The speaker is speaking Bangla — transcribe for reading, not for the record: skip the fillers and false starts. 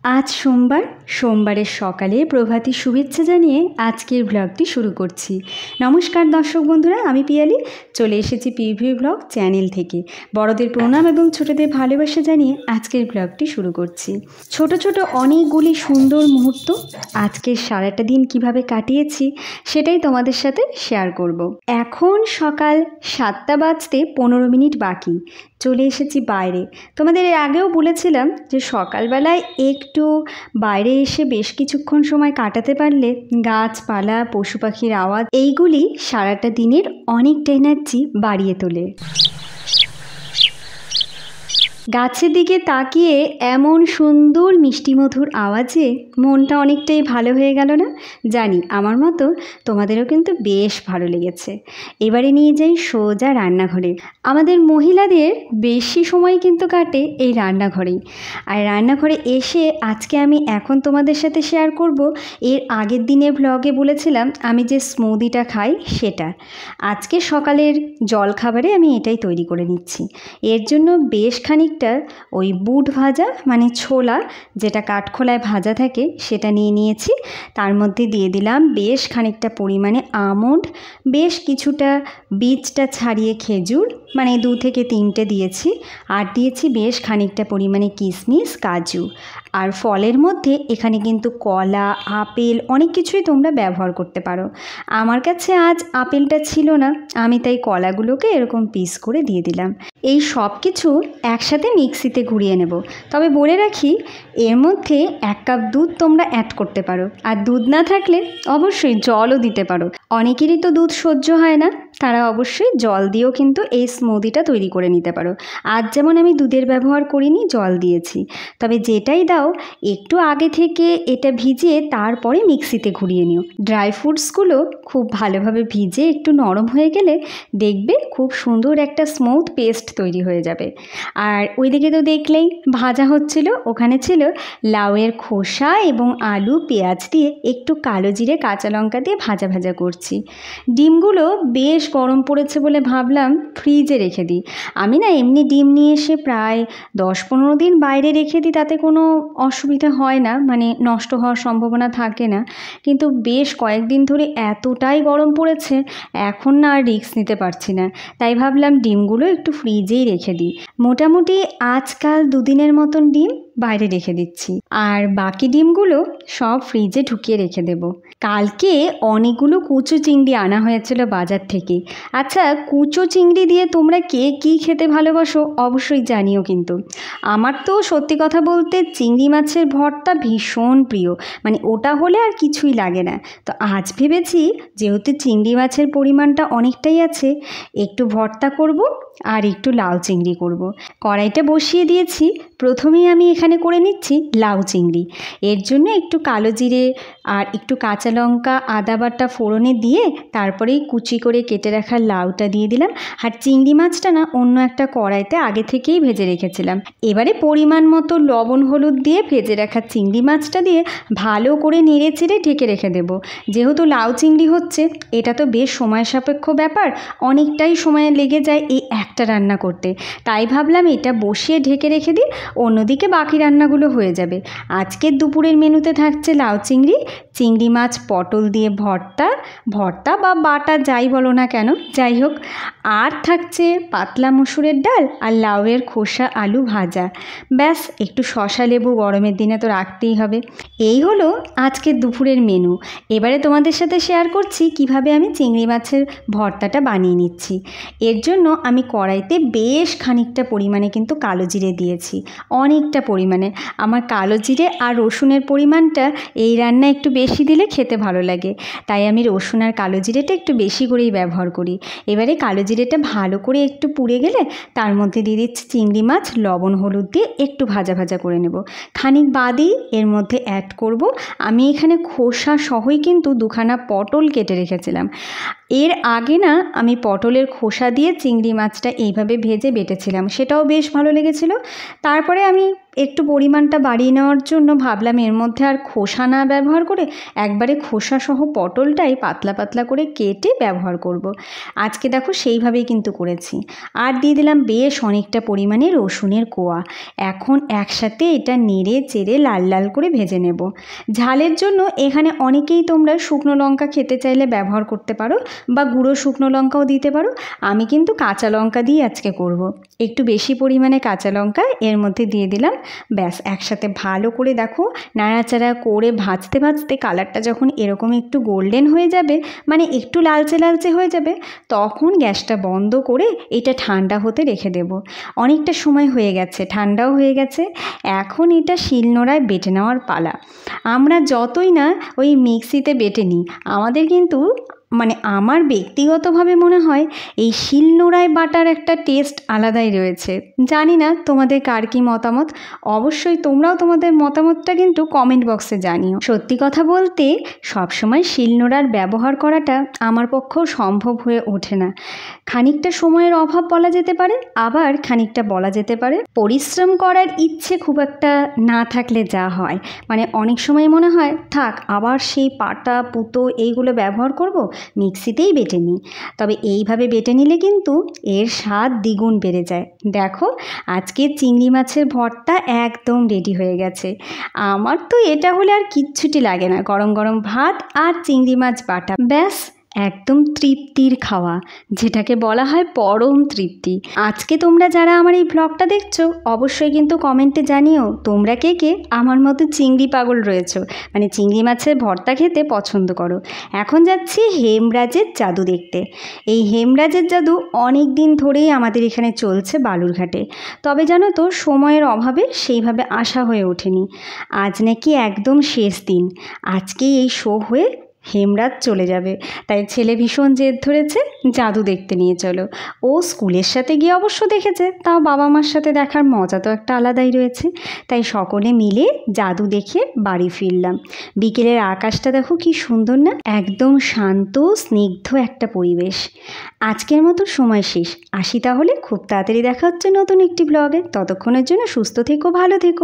আজ সোমবারের সকালে প্রভাতী শুভেচ্ছা জানিয়ে আজকের ব্লগটি শুরু করছি। নমস্কার দর্শক বন্ধুরা, আমি পিয়ালি চলে এসেছি পিভি ব্লগ চ্যানেল থেকে। বড়দের প্রণাম এবং ছোটদের ভালোবাসা জানিয়ে আজকের ব্লগটি শুরু করছি। ছোট ছোট অনেকগুলি সুন্দর মুহূর্ত আজকের সারাটা দিন কিভাবে কাটিয়েছি সেটাই তোমাদের সাথে শেয়ার করব। এখন সকাল 7টা বাজতে 15 মিনিট বাকি। চলে এসেছি বাইরে। তোমাদের এর আগেও বলেছিলাম যে সকালবেলায় একটু বাইরে এসে বেশ কিছুক্ষণ সময় কাটাতে পারলে গাছপালা, পশু পাখির আওয়াজ এইগুলি সারাটা দিনের অনেকটা এনার্জি বাড়িয়ে তোলে। গাছের দিকে তাকিয়ে এমন সুন্দর মিষ্টিমধুর আওয়াজে মনটা অনেকটাই ভালো হয়ে গেল না? জানি আমার মতো তোমাদেরও কিন্তু বেশ ভালো লেগেছে। এবারে নিয়ে যাই সোজা রান্নাঘরে। আমাদের মহিলাদের বেশি সময় কিন্তু কাটে এই রান্নাঘরেই। আর রান্নাঘরে এসে আজকে আমি এখন তোমাদের সাথে শেয়ার করব এর আগের দিনের ব্লগে বলেছিলাম আমি যে স্মুদিটা খাই সেটা। আজকে সকালের জলখাবারে আমি এটাই তৈরি করে নিচ্ছি। এর জন্য বেশ খানিকটা ওই বুট ভাজা মানে ছোলা যেটা কাঠখোলায় ভাজা থাকে সেটা নিয়ে নিয়েছি। তার মধ্যে দিয়ে দিলাম বেশ খানিকটা পরিমাণে আমন্ড, বেশ কিছুটা বীজটা ছাড়িয়ে খেজুর মানে 2 থেকে 3টে দিয়েছি, আর দিয়েছি বেশ খানিকটা পরিমাণে কিশমিশ, কাজু। আর ফলের মধ্যে এখানে কিন্তু কলা, আপেল অনেক কিছুই তোমরা ব্যবহার করতে পারো। আমার কাছে আজ আপেলটা ছিল না, আমি তাই কলাগুলোকে এরকম পিস করে দিয়ে দিলাম। এই সব কিছু একসাথে মিক্সিতে ঘুরিয়ে নেব। তবে বলে রাখি এর মধ্যে 1 কাপ দুধ তোমরা অ্যাড করতে পারো, আর দুধ না থাকলে অবশ্যই জলও দিতে পারো। অনেকেরই তো দুধ সহ্য হয় না, তারা অবশ্যই জল দিয়েও কিন্তু এই স্মুদিটা তৈরি করে নিতে পারো। আজ যেমন আমি দুধের ব্যবহার করিনি, জল দিয়েছি। তবে যেটাই দাও একটু আগে থেকে এটা ভিজিয়ে তারপরে মিক্সিতে ঘুরিয়ে নিও। ড্রাই ফ্রুটসগুলো খুব ভালোভাবে ভিজে একটু নরম হয়ে গেলে দেখবে খুব সুন্দর একটা স্মুথ পেস্ট তৈরি হয়ে যাবে। আর ওইদিকে তো দেখলেই ভাজা হচ্ছিল, ওখানে ছিল লাউয়ের খোসা এবং আলু, পেঁয়াজ দিয়ে একটু কালো জিরে, কাঁচা লঙ্কা দিয়ে ভাজা ভাজা করছি। ডিমগুলো বেশ গরম পড়েছে বলে ভাবলাম ফ্রিজে রেখে দিই। আমি না এমনি ডিম নিয়ে এসে প্রায় 10-15 দিন বাইরে রেখে দিই, তাতে কোনো অসুবিধা হয় না, মানে নষ্ট হওয়ার সম্ভাবনা থাকে না। কিন্তু বেশ কয়েকদিন ধরে এতটাই গরম পড়েছে এখন না আর রিস্ক নিতে পারছি না, তাই ভাবলাম ডিমগুলো একটু ফ্রিজেই রেখে দিই। মোটামুটি আজকাল 2 দিনের মতন ডিম বাইরে রেখে দিচ্ছি, আর বাকি ডিমগুলো সব ফ্রিজে ঢুকিয়ে রেখে দেব। কালকে অনেকগুলো কুচো চিংড়ি আনা হয়েছিল বাজার থেকে। আচ্ছা, কুচো চিংড়ি দিয়ে তোমরা কে কী খেতে ভালোবাসো অবশ্যই জানিও। কিন্তু আমার তো সত্যি কথা বলতে চিংড়ি মাছের ভর্তা ভীষণ প্রিয়, মানে ওটা হলে আর কিছুই লাগে না। তো আজ ভেবেছি যেহেতু চিংড়ি মাছের পরিমাণটা অনেকটাই আছে, একটু ভর্তা করব আর একটু লাউ চিংড়ি করব। কড়াইটা বসিয়ে দিয়েছি। প্রথমেই আমি এখানে করে নিচ্ছি লাউ চিংড়ি। এর জন্য একটু কালো জিরে আর একটু কাঁচা লঙ্কা, আদা বাটা ফোড়নে দিয়ে তারপরেই কুচি করে কেটে রাখা লাউটা দিয়ে দিলাম। আর চিংড়ি মাছটা না অন্য একটা কড়াইতে আগে থেকেই ভেজে রেখেছিলাম। এবারে পরিমাণ মতো লবণ হলুদ দিয়ে ভেজে রাখা চিংড়ি মাছটা দিয়ে ভালো করে নেড়ে চেড়ে ঢেকে রেখে দেব। যেহেতু লাউ চিংড়ি হচ্ছে, এটা তো বেশ সময় সাপেক্ষ ব্যাপার, অনেকটাই সময় লেগে যায় এই একটা রান্না করতে। তাই ভাবলাম এটা বসিয়ে ঢেকে রেখে দিই, অন্যদিকে বাকি রান্নাগুলো হয়ে যাবে। আজকের দুপুরের মেনুতে থাকছে লাউ চিংড়ি, চিংড়ি মাছ, পটল দিয়ে ভর্তা বা বাটা যাই বলো না কেন, যাই হোক। আর থাকছে পাতলা মসুরের ডাল আর লাউয়ের খোসা আলু ভাজা। ব্যাস, একটু শসা লেবু গরমের দিনে তো রাখতেই হবে। এই হলো আজকের দুপুরের মেনু। এবারে তোমাদের সাথে শেয়ার করছি কিভাবে আমি চিংড়ি মাছের ভর্তাটা বানিয়ে নিচ্ছি। এর জন্য আমি কড়াইতে বেশ খানিকটা পরিমাণে কিন্তু কালো জিরে দিয়েছি, অনেকটা পরিমাণে। আমার কালো জিরে আর রসুনের পরিমাণটা এই রান্নায় একটু বেশি দিলে খেতে ভালো লাগে, তাই আমি রসুন আর কালো জিরেটা একটু বেশি করেই ব্যবহার করি। এবারে কালো জিরেটা ভালো করে একটু পুড়ে গেলে তার মধ্যে দিয়ে দিচ্ছি চিংড়ি মাছ, লবণ হলুদ দিয়ে একটু ভাজা ভাজা করে নেব। খানিক বাদেই এর মধ্যে অ্যাড করব আমি এখানে খোসা সহই কিন্তু 2খানা পটল কেটে রেখেছিলাম। এর আগে না আমি পটলের খোসা দিয়ে চিংড়ি মাছটা এইভাবে ভেজে বেটেছিলাম, সেটাও বেশ ভালো লেগেছিল। তারপরে আমি একটু পরিমাণটা বাড়িয়ে নেওয়ার জন্য ভাবলাম এর মধ্যে আর খোসা না ব্যবহার করে একবারে খোসাসহ পটলটাই পাতলা পাতলা করে কেটে ব্যবহার করব। আজকে দেখো সেইভাবেই কিন্তু করেছি। আর দিয়ে দিলাম বেশ অনেকটা পরিমাণে রসুনের কোয়া। এখন একসাথে এটা নেড়ে চেড়ে লাল লাল করে ভেজে নেব। ঝালের জন্য এখানে অনেকেই তোমরা শুকনো লঙ্কা খেতে চাইলে ব্যবহার করতে পারো বা গুঁড়ো শুকনো লঙ্কাও দিতে পারো। আমি কিন্তু কাঁচা লঙ্কা দিয়ে আজকে করব। একটু বেশি পরিমাণে কাঁচা লঙ্কা এর মধ্যে দিয়ে দিলাম। ব্যাস একসাথে ভালো করে দেখো নাড়াচাড়া করে ভাজতে ভাজতে কালারটা যখন এরকম একটু গোল্ডেন হয়ে যাবে, মানে একটু লালচে লালচে হয়ে যাবে, তখন গ্যাসটা বন্ধ করে এটা ঠান্ডা হতে রেখে দেব। অনেকটা সময় হয়ে গেছে, ঠান্ডাও হয়ে গেছে। এখন এটা শিলনোড়ায় বেটে নেওয়ার পালা। আমরা যতই না ওই মিক্সিতে বেটে নিই, আমাদের কিন্তু মানে আমার ব্যক্তিগতভাবে মনে হয় এই শিলনোড়ায় বাটার একটা টেস্ট আলাদাই রয়েছে। জানি না তোমাদের কার কী মতামত, অবশ্যই তোমরাও তোমাদের মতামতটা কিন্তু কমেন্ট বক্সে জানিও। সত্যি কথা বলতে সবসময় শিলনোড়ার ব্যবহার করাটা আমার পক্ষেও সম্ভব হয়ে ওঠে না। খানিকটা সময়ের অভাব বলা যেতে পারে, আবার খানিকটা বলা যেতে পারে পরিশ্রম করার ইচ্ছে খুব একটা না থাকলে যা হয়, মানে অনেক সময় মনে হয় থাক আবার সেই পাটা পুতো এইগুলো ব্যবহার করব, মিক্সিতেই বেটে নিই। তবে এইভাবে বেটে নিলে কিন্তু এর স্বাদ দ্বিগুণ বেড়ে যায়। দেখো আজকে চিংড়ি মাছের ভর্তা একদম রেডি হয়ে গেছে। আমার তো এটা হলে আর কিচ্ছুটি লাগে না, গরম গরম ভাত আর চিংড়ি মাছ বাটা, ব্যাস একদম তৃপ্তির খাওয়া, যেটাকে বলা হয় পরম তৃপ্তি। আজকে তোমরা যারা আমার এই ব্লগটা দেখছো অবশ্যই কিন্তু কমেন্টে জানিও তোমরা কে কে আমার মতো চিংড়ি পাগল রয়েছো, মানে চিংড়ি মাছের ভর্তা খেতে পছন্দ করো। এখন যাচ্ছি হেমরাজের জাদু দেখতে। এই হেমরাজের জাদু অনেক দিন ধরেই আমাদের এখানে চলছে বালুরঘাটে, তবে জানো তো সময়ের অভাবে সেইভাবে আসা হয়ে ওঠেনি। আজ নাকি একদম শেষ দিন, আজকেই এই শো হয়ে হেমরাজ চলে যাবে। তাই ছেলে ভীষণ জেদ ধরেছে জাদু দেখতে নিয়ে চলো। ও স্কুলের সাথে গিয়ে অবশ্য দেখেছে, তাও বাবা মার সাথে দেখার মজা তো একটা আলাদাই রয়েছে। তাই সকলে মিলে জাদু দেখে বাড়ি ফিরলাম। বিকেলের আকাশটা দেখো কি সুন্দর না, একদম শান্ত স্নিগ্ধ একটা পরিবেশ। আজকের মতো সময় শেষ, আসি তাহলে। খুব তাড়াতাড়ি দেখা হচ্ছে নতুন একটি ব্লগে। ততক্ষণের জন্য সুস্থ থেকো, ভালো থেকো।